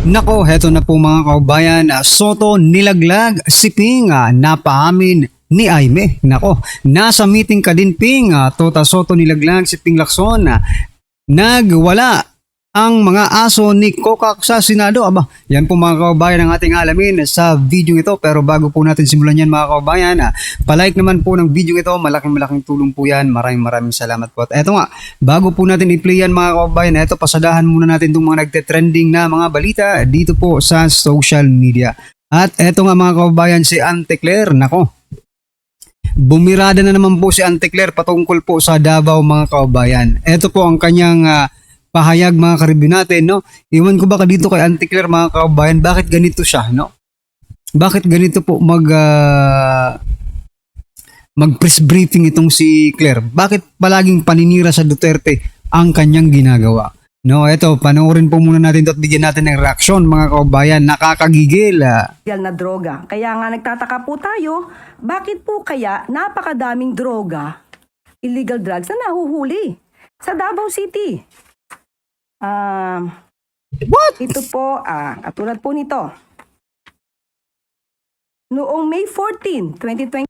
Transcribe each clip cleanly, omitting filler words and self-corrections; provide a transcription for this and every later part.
Nako, heto na po mga kaubayan. Soto nilaglag si Ping, napaamin ni Aime. Nako, nasa meeting ka din Ping. Tota Soto nilaglag si Ping Lacson. Nagwala ang mga aso ni Kokak sa Senado. Aba, yan po mga kaubayan ang ating alamin sa video ito. Pero bago po natin simulan yan mga kaubayan, palike naman po ng video ito. Malaking tulong po yan. Maraming salamat po. At eto nga, bago po natin i-play yan mga kaubayan, eto pasadahan muna natin itong mga nagte-trending na mga balita dito po sa social media. At eto nga mga kaubayan, si Ante Claire, nako. Bumirada na naman po si Ante Claire patungkol po sa Davao mga kaubayan. Ito po ang kanyang pahayag mga karibin natin, no? Iwan ko baka dito kay Ante Claire mga kaubayan, bakit ganito siya, no? Bakit ganito po mag-press briefing itong si Claire? Bakit palaging paninira sa Duterte ang kanyang ginagawa? No, eto, panoorin po muna natin at bigyan natin ng reaksyon mga kaubayan. Nakakagigil. Illegal na droga. Kaya nga nagtataka po tayo, bakit po kaya napakadaming droga, illegal drugs na nahuhuli sa Davao City? What? Ito po, katulad po nito. Noong May 14, 2020,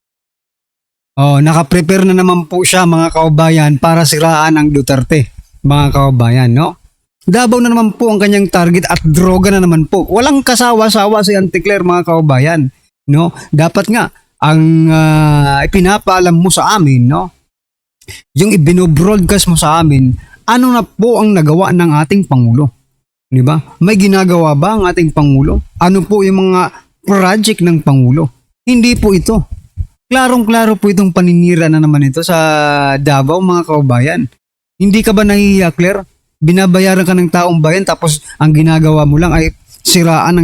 Oh, naka-prepare na naman po siya mga kaubayan para siraan ang Duterte. Mga kaubayan, no? Davao na naman po ang kanyang target at droga na naman po. Walang kasawa-sawa si Ante Claire mga kaubayan, no? Dapat nga ang ipinapaalam mo sa amin, no? Yung ibino-broadcast mo sa amin, ano na po ang nagawa ng ating Pangulo? Di ba? May ginagawa ba ang ating Pangulo? Ano po yung mga project ng Pangulo? Hindi po ito. Klarong-klaro po itong paninira na naman ito sa Davao mga kaubayan. Hindi ka ba nahihiya, Claire? Binabayaran ka ng taong bayan tapos ang ginagawa mo lang ay siraan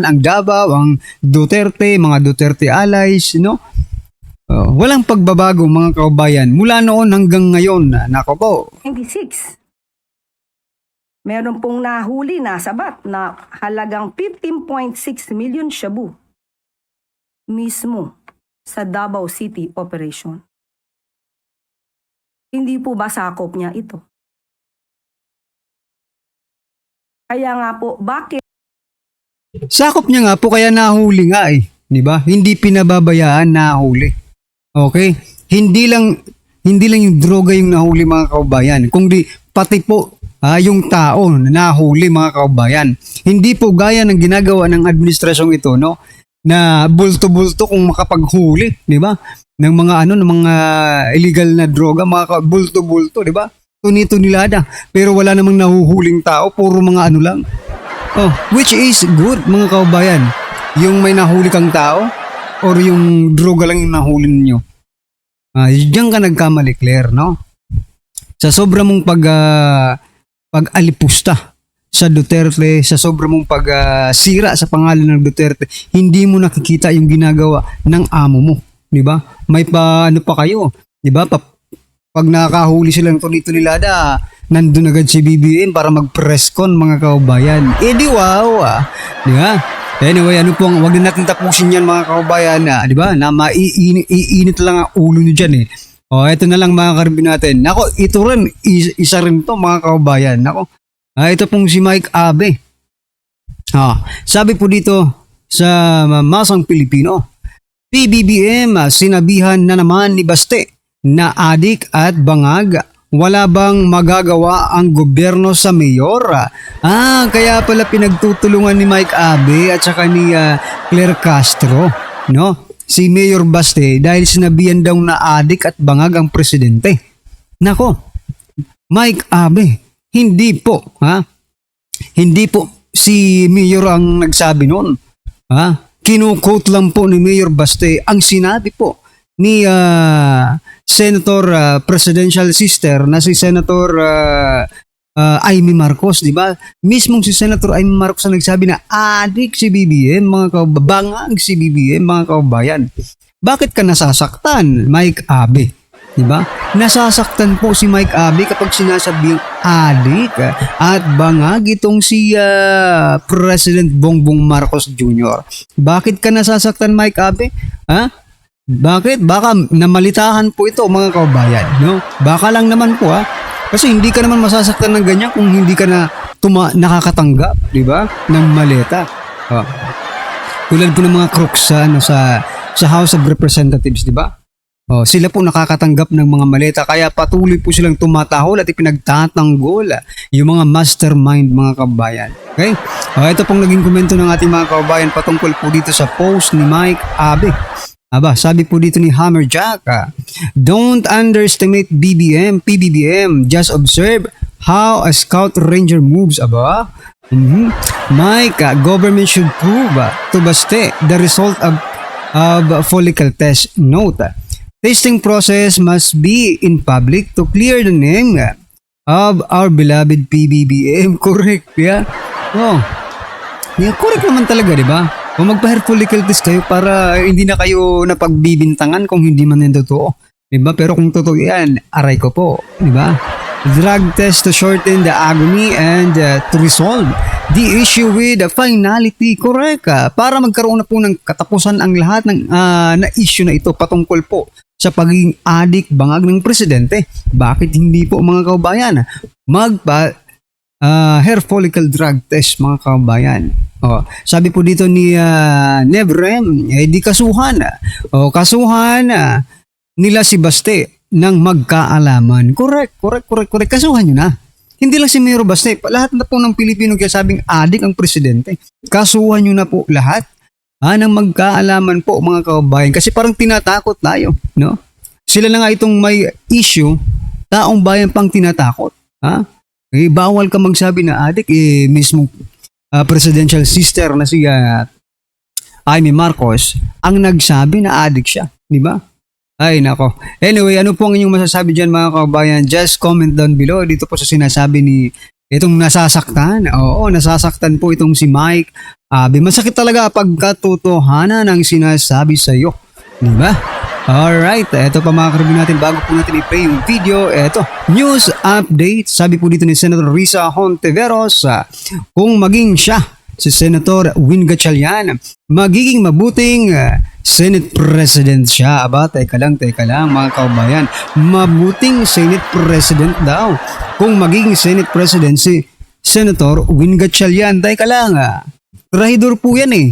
ang Davao, ang Duterte, mga Duterte allies, no? Walang pagbabago mga kaubayan mula noon hanggang ngayon. Nako po. 26. Meron pong nahuli na sabat na halagang 15.6 million shabu mismo sa Davao City operation. Hindi po ba sakop niya ito? Kaya nga po, bakit? Sakop niya nga po kaya nahuli nga eh. Di ba? Hindi pinababayaan, nahuli. Okay? Hindi lang yung droga yung nahuli mga kaubayan. Kundi pati po yung tao na nahuli mga kaubayan. Hindi po gaya ng ginagawa ng administrasyong ito, no? Na bulto-bulto kung makapaghuli, di ba? Ng mga ng mga illegal na droga, mga bulto-bulto, di ba? Tuni-tunilada. Pero wala namang nahuhuling tao, puro mga lang. Oh, which is good mga kaubayan. Yung may nahuli kang tao or yung droga lang yung nahuli ninyo. Diyan ka nagkamali, Claire, no? Sa sobra mong pag-alipusta sa Duterte, sa sobra mong pagsira sa pangalan ng Duterte, hindi mo nakikita yung ginagawa ng amo mo, di ba? May pa kayo, di ba? Pag nakahuli silang tuni-tunilada, nandun agad si BBM para mag-press con mga kaubayan. Di wow, di ba? Anyway, wag na natin tapusin yan mga kaubayan, di ba? Na maiinit lang ang ulo nyo dyan eh. Ito na lang mga karibin natin. Nako, ito rin, isa rin to mga kaubayan. Nako, ito pong si Mike Abe. Sabi po dito sa Masang Pilipino, PBBM sinabihan na naman ni Baste na adik at bangag. Wala bang magagawa ang gobyerno sa mayor? Kaya pala pinagtutulungan ni Mike Abe at saka ni Claire Castro, no? Si Mayor Baste dahil sinabihan daw na adik at bangag ang presidente. Nako, Mike Abe, hindi po si Mayor ang nagsabi noon. Kinu-quote lang po ni Mayor Baste ang sinabi po ni Senator Presidential Sister na si Senator Amy Marcos, di ba? Mismong si Senator Amy Marcos ang nagsabi na adik si BBM, mga kaubangag si BBM, mga kaubayan. Bakit ka nasasaktan, Mike Abe? Di ba? Nasasaktan po si Mike Abe kapag sinasabing adik at bangag itong si President Bongbong Marcos Jr. Bakit ka nasasaktan, Mike Abe? Bakit? Baka namalitahan po ito mga kaubayan, no? Baka lang naman po Kasi hindi ka naman masasaktan ng ganyan kung hindi ka na nakakatanggap, di ba, ng maleta. Oh. Tulad po ng mga crooks sa House of Representatives, di ba? Oh, sila po nakakatanggap ng mga maleta kaya patuloy po silang tumatahol at ipinagtatanggol yung mga mastermind mga kababayan. Okay? Ito pong naging komento ng ating mga kababayan patungkol po dito sa post ni Mike Abe. Sabi po dito ni Hammerjack, don't underestimate PBBM, just observe how a scout ranger moves. Mike, government should prove to Baste the result of follicle test. Note, testing process must be in public to clear the name of our beloved PBBM. Correct, yeah? Oh. Yeah, correct naman talaga, di ba? O magpa-hair follicle test kayo para hindi na kayo napagbibintangan kung hindi man yan totoo. Di ba? Pero kung totoo yan, aray ko po. Di ba? Drug test to shorten the agony and to resolve the issue with the finality. Correct. Para magkaroon na po ng katapusan ang lahat ng na issue na ito patungkol po sa pagiging adik bangag ng presidente. Bakit hindi po mga kababayan hair follicle drug test mga kababayan? Sabi po dito ni Nevrem, di kasuhan. Kasuhan nila si Baste ng magkaalaman. Correct. Kasuhan nyo na. Hindi lang si Mayor Baste, lahat na po ng Pilipino kaya sabing adik ang presidente. Kasuhan nyo na po lahat ng magkaalaman po mga kababayan. Kasi parang tinatakot tayo. No? Sila na nga itong may issue, taong bayan pang tinatakot. Bawal ka magsabi na adik, mismo presidential sister na si Amy Marcos ang nagsabi na adik siya, di ba? Ay nako. Anyway, ano po ang inyong masasabi diyan mga kababayan? Just comment down below dito po sa sinasabi ni itong nasasaktan. Oo, nasasaktan po itong si Mike. Masakit talaga pagkatotohanan ng sinasabi sa iyo, di ba? Alright, eto pa mga karibin natin bago po natin i-play yung video. Eto, news update. Sabi po dito ni Senator Risa Hontiveros, kung maging siya, si Senator Win Gatchalian, magiging mabuting Senate President siya. Teka lang mga kababayan. Mabuting Senate President daw. Kung magiging Senate President si Senator Win Gatchalian. Teka lang, trahidor po yan eh.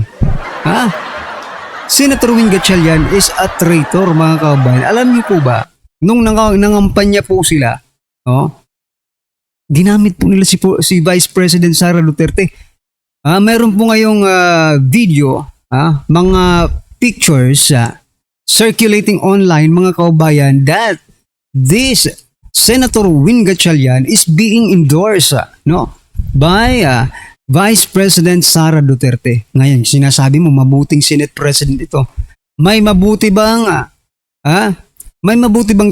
Senator Win Gatchalian is a traitor mga kababayan. Alam niyo po ba, nung nangampanya po sila, ginamit po nila si Vice President Sara Duterte. Mayroon po ngayong video, mga pictures circulating online mga kababayan that this Senator Win Gatchalian is being endorsed by Vice President Sara Duterte. Ngayon, sinasabi mo mabuting Senate President ito. May mabuti bang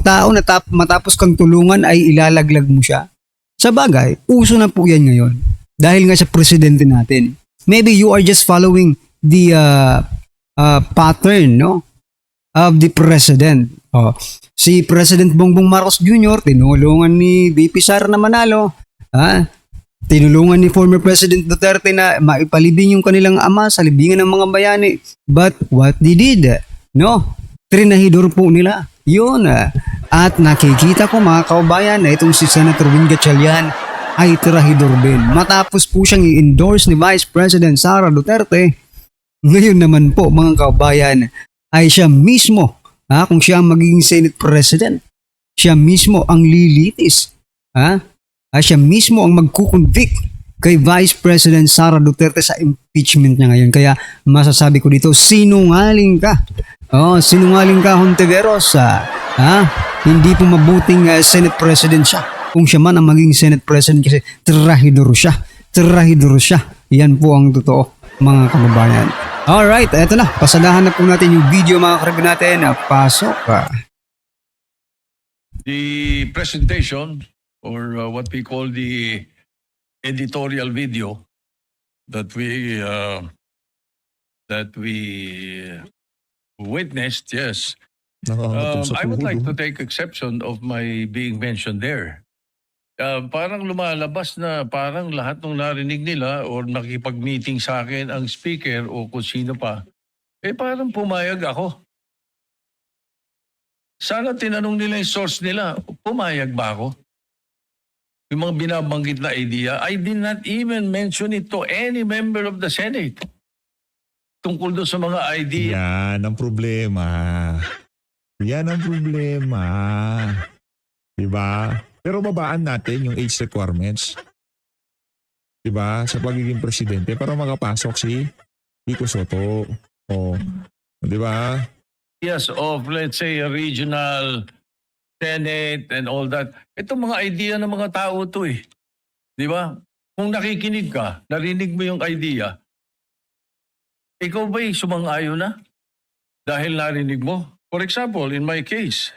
tao na matapos kang tulungan ay ilalaglag mo siya? Sa bagay, uso na po yan ngayon. Dahil nga sa presidente natin. Maybe you are just following the pattern of the president. Si President Bongbong Marcos Jr. tinulungan ni VP Sara na manalo. Tinulungan ni former President Duterte na maipalibing yung kanilang ama sa libingan ng mga bayani. But what they did? Trinahidor po nila. Yun. At nakikita ko mga kababayan na itong si Senator Win Gatchalian ay trahidor din. Matapos po siyang i-endorse ni Vice President Sara Duterte, ngayon naman po mga kababayan ay siya mismo, kung siya ang magiging Senate President, siya mismo ang lilitis. Siya mismo ang magkukonvict kay Vice President Sara Duterte sa impeachment niya ngayon. Kaya masasabi ko dito, sinungaling ka. Sinungaling ka, Hontiveros. Hindi po mabuting Senate President siya. Kung siya man ang maging Senate President kasi trahidor siya. Yan po ang totoo mga kababayan. Alright, eto na. Pasadahan na po natin yung video mga karibin natin. Pasok. The presentation or what we call the editorial video that we witnessed, yes. I would like to take exception of my being mentioned there. Parang lumalabas na parang lahat ng narinig nila or nakipag-meeting sa akin ang speaker o kung sino pa, parang pumayag ako. Sana tinanong nila yung source nila, pumayag ba ako? yung mga binabanggit na idea, I did not even mention it to any member of the Senate. Tungkol doon sa mga idea. Yan ang problema. Yan ang problema. Diba? Pero babaan natin yung age requirements. Diba? Sa pagiging presidente para makapasok si Vico Soto. O, diba? Ideas of, let's say, a regional Senate and all that. Ito mga idea ng mga tao to eh. Di ba? Kung nakikinig ka, narinig mo yung idea, ikaw ba'y sumang-ayon na? Dahil narinig mo? For example, in my case,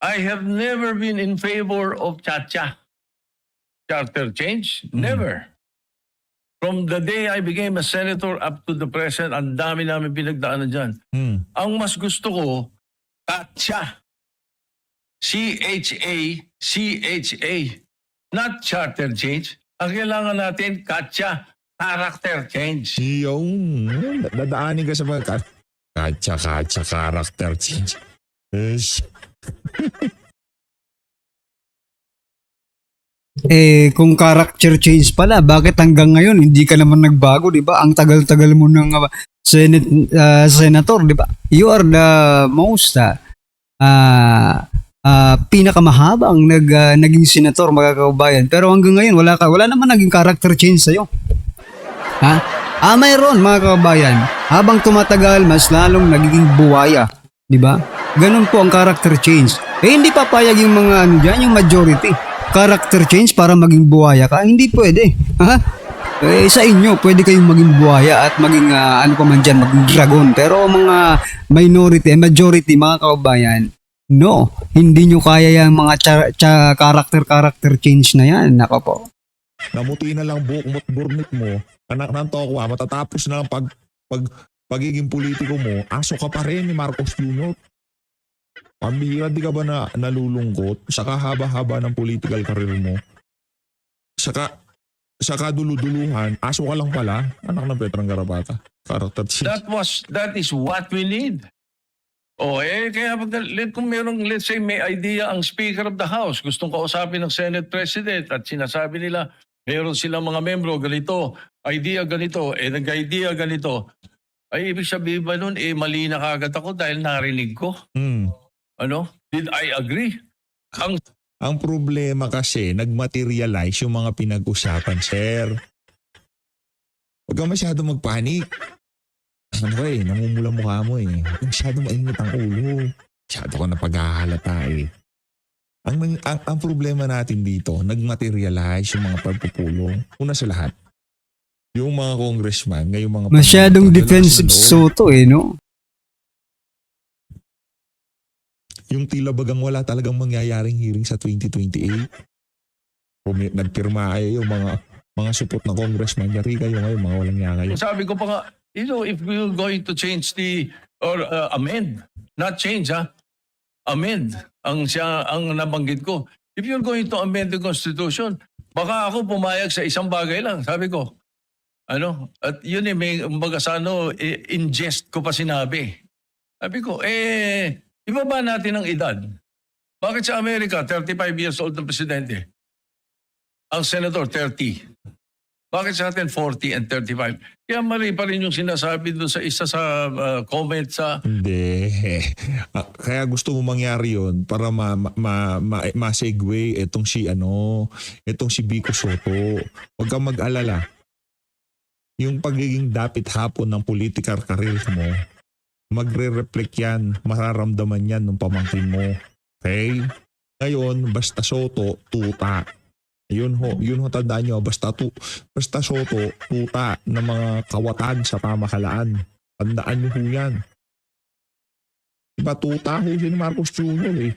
I have never been in favor of Chacha. Charter change? Never. From the day I became a senator up to the present, ang dami namin pinagdaanan dyan. Ang mas gusto ko, CHA. CHA, CHA. Not charter change. Ang kailangan natin, CHA, character change. Yung dadaanin ka sa mga kacha character change. Yes. Kung character change pala, bakit hanggang ngayon hindi ka naman nagbago, 'di ba? Ang tagal-tagal mo ng Senate senator, 'di ba? You are the most pinakamahabang naging senator, mga kaubayan. Pero hanggang ngayon wala naman naging character change sa iyo. Ha? Mayroon, mga kaubayan. Habang tumatagal, mas lalong nagiging buwaya, 'di ba? Ganun po ang character change. Hindi papayag yung mga yung majority. Character change para maging buhaya ka, hindi pwede. Ha? Sa inyo, pwede kayong maging buhaya at maging ano pa man dyan, maging dragon. Pero mga majority, mga kaubayan, no, hindi nyo kaya yung mga character change na yan. Nako po. Namuti na lang buhok mo't burnit mo. Anak ng tokwa, matatapos na lang pagiging politiko mo, aso ka pa rin ni Marcos Jr. Pambihira, di ka ba nalulungkot sa kahaba-haba ng political career mo? Sa kaduluduluhan, aso ka lang pala, anak ng Petrang Garabata. Character change. That is what we need. Kaya kung let's say may idea ang Speaker of the House, gustong kausapin ng Senate President at sinasabi nila, meron silang mga membro, ganito, idea ganito, nag-idea ganito. Ay, ibig sabihin ba nun, mali na kagad ako dahil narinig ko? Did I agree? Ang problema kasi, nagmaterialize yung mga pinag-usapan, sir. Huwag ka masyado magpanik. Namumula mukha mo eh. Huwag masyado mainit ang ulo. Masyado ka na paghahalata eh. Ang problema natin dito, nagmaterialize yung mga pagpupulong. Una sa lahat, yung mga congressman, ngayong mga... Masyadong defensive Soto no? Yung tila bagang wala talagang mangyayaring hearing sa 2028. Nagpirma kayo yung mga support na congressman. Yari kayo ngayon, mga walang niya kayo. Sabi ko pa nga, if we're going to change amend, not change amend, ang nabanggit ko. If you're going to amend the Constitution, baka ako pumayag sa isang bagay lang. Sabi ko, at yun may in jest ko pa sinabi. Sabi ko, ibaba natin ang edad. Bakit sa Amerika, 35 years old ng presidente? Ang senator, 30. Bakit sa atin, 40 and 35? Kaya mali pa rin yung sinasabi doon sa isa sa comment sa... Hindi. Kaya gusto mo mangyari yun para ma-segue itong si Vico Soto. Huwag kang mag-alala. Yung pagiging dapit hapon ng political career mo, magre-reflect yan, mararamdaman yan ng pamangkin mo. Okay? Ngayon, basta Soto, tuta. Yun ho tandaan nyo, basta Soto, tuta ng mga kawatan sa pamahalaan. Tandaan nyo ho yan. Diba tuta ho si Marcos Jr.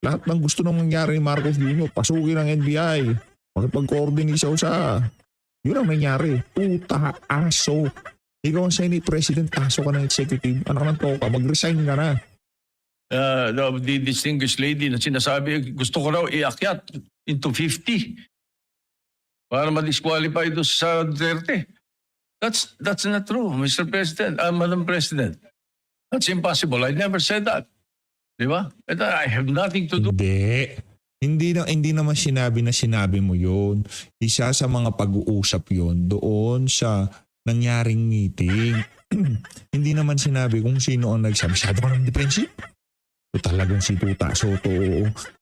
Lahat ng gusto nang mangyari ni Marcos Jr. Pasukin ng NBI. Makipag-coordinate siya yun ang nangyari. Tuta, aso. Ikaw ang Senate President, aso ka ng executive, anak ng toka, mag-resign ka na. The distinguished lady na sinasabi, gusto ko raw iakyat into 50 para ma-disqualify doon sa Duterte. That's not true, Mr. President, Madam President. That's impossible. I never said that. Di ba? And I have nothing to do. Hindi naman sinabi na sinabi mo yun. Isa sa mga pag-uusap yun doon sa nangyaring meeting. Hindi naman sinabi kung sino ang nagsabi. Masyado ka naman defensive. So, talagang si Tuta Soto.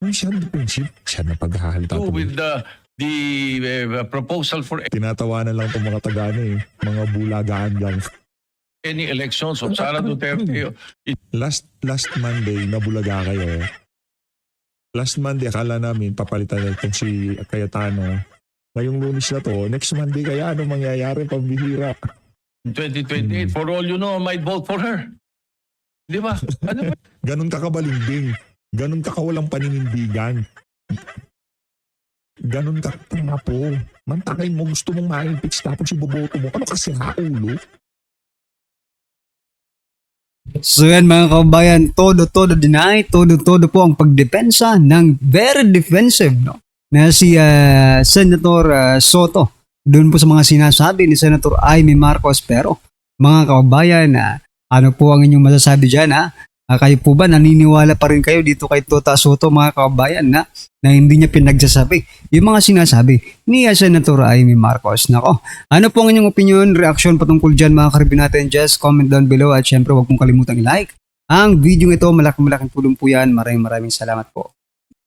Masyado defensive. Siya na paghahalta. With the proposal for Tinatawanan lang itong mga tagano eh. Mga bulagaan lang. any elections of Sara Duterte. Last Monday, nabulaga kayo. Last Monday, akala namin papalitan na itong si Cayetano. Ngayong Lunes na to, next Monday kaya ano mangyayari pambihira? In 2028, for all you know, I might vote for her. Di ba? Ano ba? Ganon ka kabalimbing. Ganon ka kawalang paninindigan. Ganon ka po. Mantakay mo, gusto mong ma-impeach tapos iboboto mo. Ano kasi ulo? So yan mga kabayan, todo deny, todo po ang pagdepensa ng very defensive na si Senator Soto. Doon po sa mga sinasabi ni Senator Amy Marcos. Pero mga kabayan, ano po ang inyong masasabi dyan kayo po ba naniniwala pa rin kayo dito kay Tuta Soto mga kabayan na hindi niya pinagsasabi yung mga sinasabi ni Senator Amy Marcos? Nako, ano po ang inyong opinion, reaction patungkol dyan mga karibin natin? Just comment down below at syempre huwag mong kalimutang i-like ang video ito. Malaking tulong po yan. Maraming salamat po.